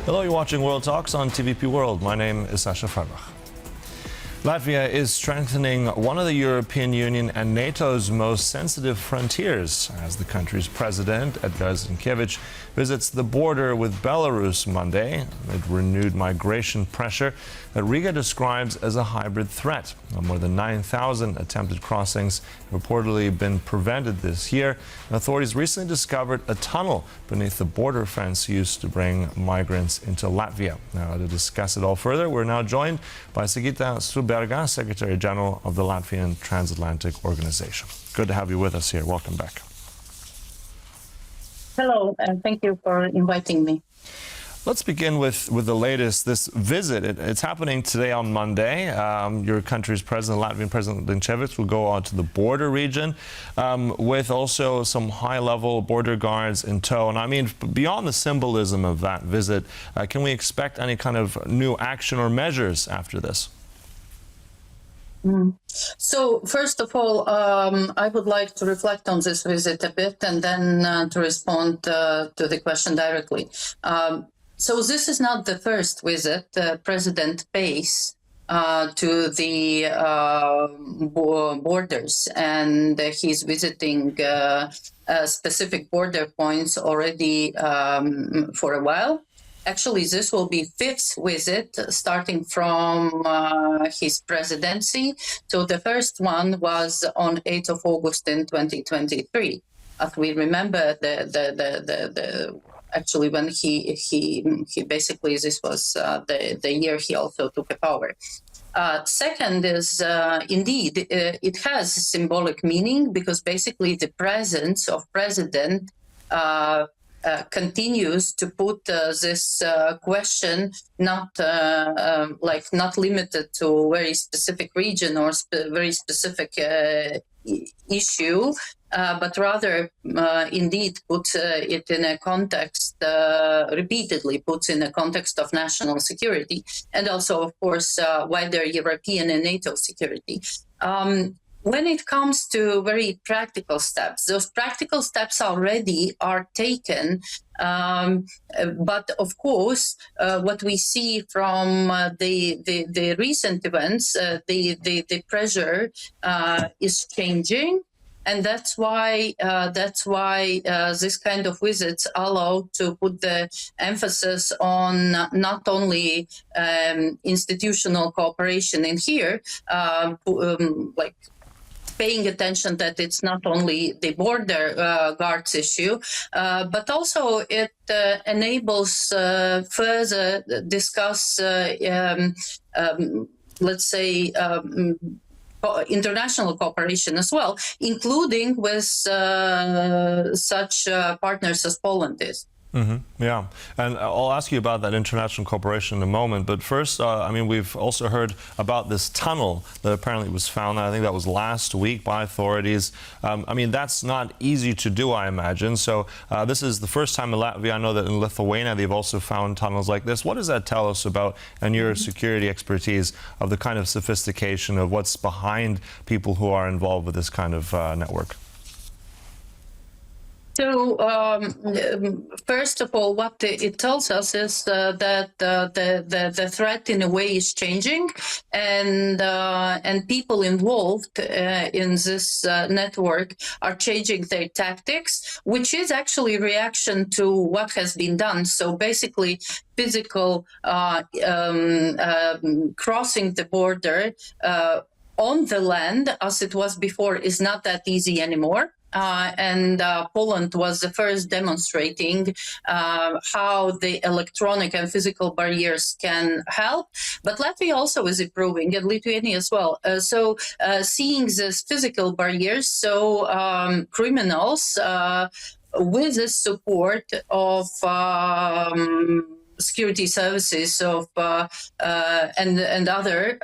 Hello, you're watching World Talks on TVP World. My name is Sascha Fahrbach. Latvia is strengthening one of the European Union and NATO's most sensitive frontiers as the country's President Edgars Rinkēvičs visits the border with Belarus Monday amid renewed migration pressure that Riga describes as a hybrid threat. More than 9,000 attempted crossings have reportedly been prevented this year. And authorities recently discovered a tunnel beneath the border fence used to bring migrants into Latvia. Now, to discuss it all further, we're now joined by Sigita Struberga, Secretary General of the Latvian Transatlantic Organization. Good to have you with us here. Welcome back. Hello, and thank you for inviting me. Let's begin with the latest, this visit. It's happening today on Monday. Your country's president, Latvian President Rinkēvičs, will go out to the border region with also some high-level border guards in tow. And I mean, beyond the symbolism of that visit, can we expect any kind of new action or measures after this? So, first of all, I would like to reflect on this visit a bit and then to respond to the question directly. So this is not the first visit President pays to the borders, and he's visiting specific border points already for a while. Actually, this will be fifth visit starting from his presidency. So the first one was on 8th of August in 2023. As we remember, actually when he basically, this was the year he also took a power. Second is, indeed, it has symbolic meaning because basically the presence of president continues to put this question not limited to a very specific region or very specific issue, but rather indeed puts it in a context, repeatedly puts in a context of national security and also, of course, wider European and NATO security. When it comes to very practical steps, those practical steps already are taken. But of course, what we see from the recent events, the pressure is changing. And that's why this kind of visits allow to put the emphasis on not only institutional cooperation in here, like paying attention that it's not only the border guards issue, but also it enables further discuss, let's say, international cooperation as well, including with such partners as Poland is. Yeah, and I'll ask you about that international cooperation in a moment. But first, I mean, we've also heard about this tunnel that apparently was found. I think that was last week by authorities. I mean, that's not easy to do, I imagine. So this is the first time in Latvia. I know that in Lithuania they've also found tunnels like this. What does that tell us about, and your security expertise, of the kind of sophistication of what's behind people who are involved with this kind of network? So, first of all, what it tells us is that the threat, in a way, is changing, and people involved in this network are changing their tactics, which is actually a reaction to what has been done. So, basically, physical crossing the border on the land, as it was before, is not that easy anymore. And Poland was the first demonstrating how the electronic and physical barriers can help. But Latvia also is improving, and Lithuania as well. So seeing these physical barriers, so criminals with the support of security services of and other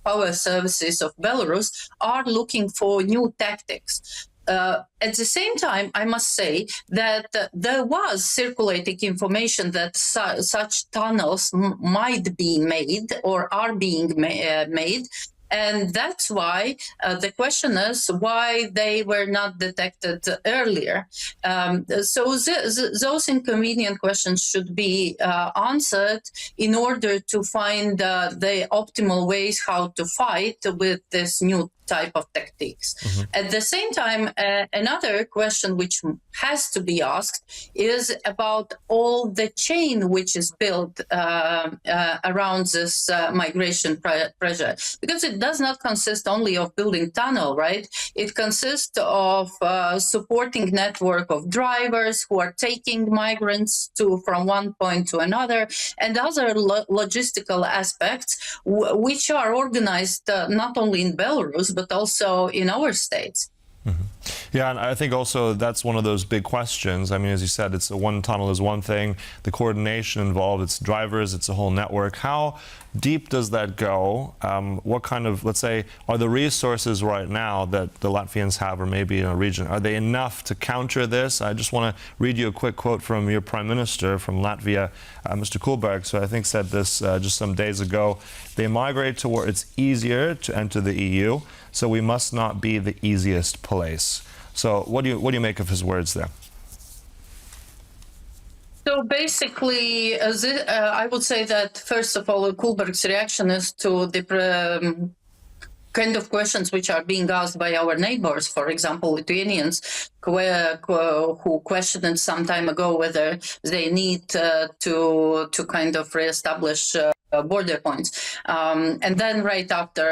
power services of Belarus are looking for new tactics. At the same time, I must say that there was circulating information that such tunnels might be made or are being made. And that's why the question is why they were not detected earlier. So those inconvenient questions should be answered in order to find the optimal ways how to fight with this new type of tactics. At the same time, another question which has to be asked is about all the chain which is built around this migration pressure, because it does not consist only of building tunnel, right? It consists of supporting network of drivers who are taking migrants from one point to another, and other logistical aspects which are organized not only in Belarus but also in our states. Yeah, and I think also that's one of those big questions. I mean, as you said, it's one tunnel is one thing, the coordination involved, it's drivers, it's a whole network. How deep does that go? What kind of, let's say, are the resources right now that the Latvians have, or maybe in a region, are they enough to counter this? I just want to read you a quick quote from your Prime Minister from Latvia, Mr. Kulbergs, who I think said this just some days ago. They migrate to where it's easier to enter the EU, so we must not be the easiest place. So what do you make of his words there? So basically, I would say that, first of all, Kulberg's reaction is to the kind of questions which are being asked by our neighbors, for example, Lithuanians, who questioned some time ago whether they need to kind of reestablish border points. And then right after,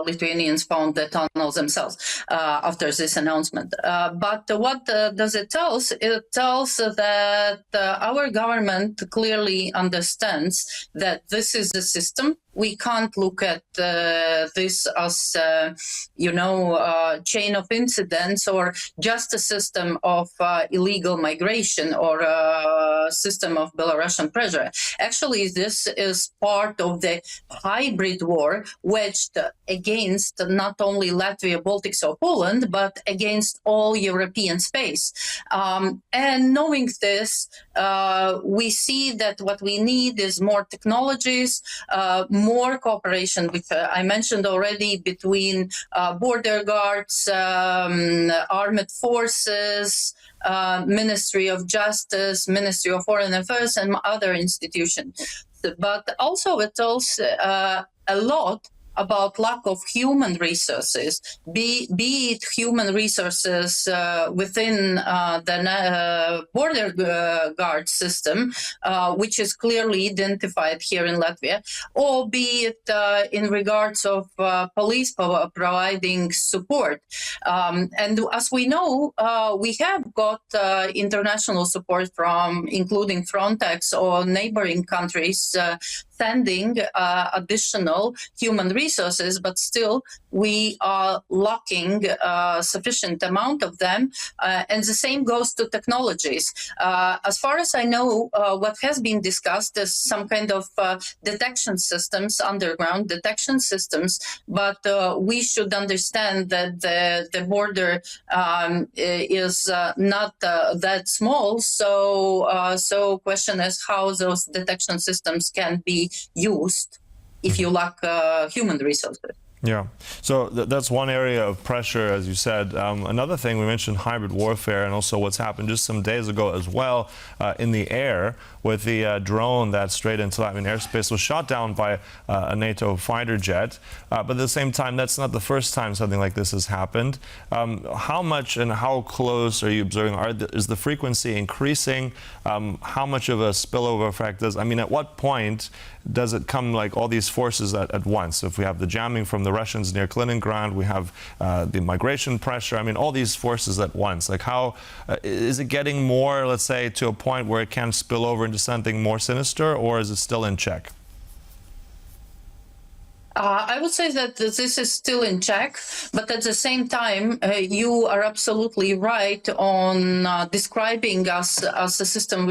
Lithuanians found the tunnels themselves after this announcement. But what does it tell us? It tells that our government clearly understands that this is the system. We can't look at this as, chain of incidents or just a system of illegal migration or a system of Belarusian pressure. Actually, this is part of the hybrid war waged against not only Latvia, Baltic, or Poland, but against all European space. And knowing this, we see that what we need is more technologies, more cooperation, which I mentioned already, between border guards, armed forces, Ministry of Justice, Ministry of Foreign Affairs, and other institutions. But also it tells a lot about lack of human resources, be it human resources within the border guard system, which is clearly identified here in Latvia, or be it in regards of police providing support. And as we know, we have got international support from, including Frontex or neighboring countries, sending additional human resources, but still we are lacking sufficient amount of them. And the same goes to technologies. As far as I know, what has been discussed is some kind of detection systems, underground detection systems, but we should understand that the border is not that small. So question is how those detection systems can be used if you lack human resources. Yeah, so that's one area of pressure, as you said. Another thing, we mentioned hybrid warfare and also what's happened just some days ago as well in the air with the drone that strayed into Latvian airspace, was shot down by a NATO fighter jet. But at the same time, that's not the first time something like this has happened. How much and how close are you observing? Is the frequency increasing? How much of a spillover effect does, I mean, at what point does it come like all these forces at once? If we have the jamming from the Russians near Kaliningrad, we have the migration pressure, I mean, all these forces at once. Like how, is it getting more, let's say, to a point where it can spill over into something more sinister, or is it still in check? I would say that this is still in check, but at the same time, you are absolutely right on describing us as a system,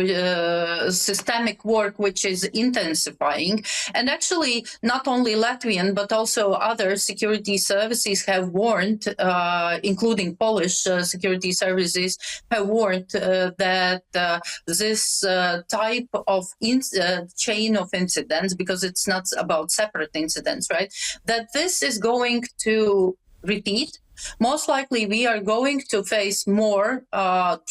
systemic work which is intensifying. And actually, not only Latvian, but also other security services have warned, including Polish security services, have warned that this type of chain of incidents, because it's not about separate incidents, right, that this is going to repeat. Most likely, we are going to face more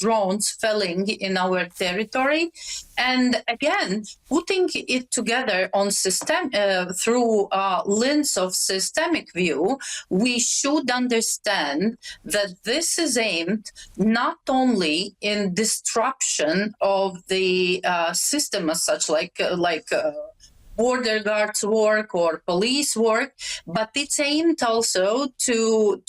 drones falling in our territory. And again, putting it together on through lens of systemic view, we should understand that this is aimed not only in disruption of the system as such, like border guards work or police work, but it's aimed also to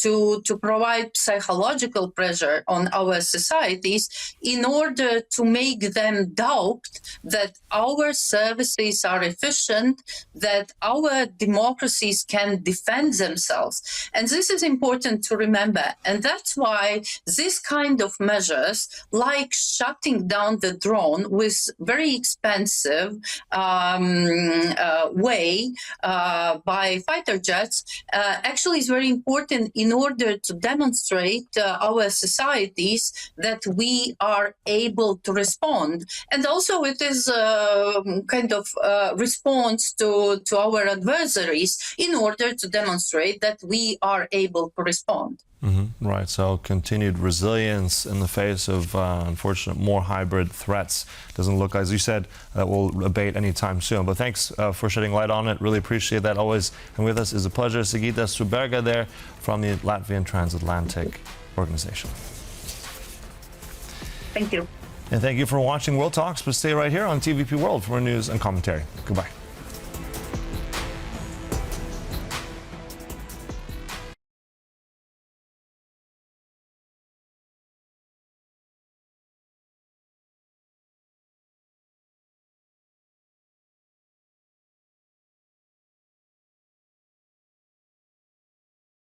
provide psychological pressure on our societies in order to make them doubt that our services are efficient, that our democracies can defend themselves. And this is important to remember. And that's why this kind of measures, like shutting down the drone with very expensive way by fighter jets, actually is very important in order to demonstrate our societies that we are able to respond. And also it is kind of response to our adversaries in order to demonstrate that we are able to respond. Mm-hmm. Right, so continued resilience in the face of, unfortunate, more hybrid threats. Doesn't look, as you said, that will abate anytime soon. But thanks for shedding light on it. Really appreciate that always. And with us is a pleasure, Sigita Struberga there from the Latvian Transatlantic Organization. Thank you. And thank you for watching World Talks, but stay right here on TVP World for more news and commentary. Goodbye.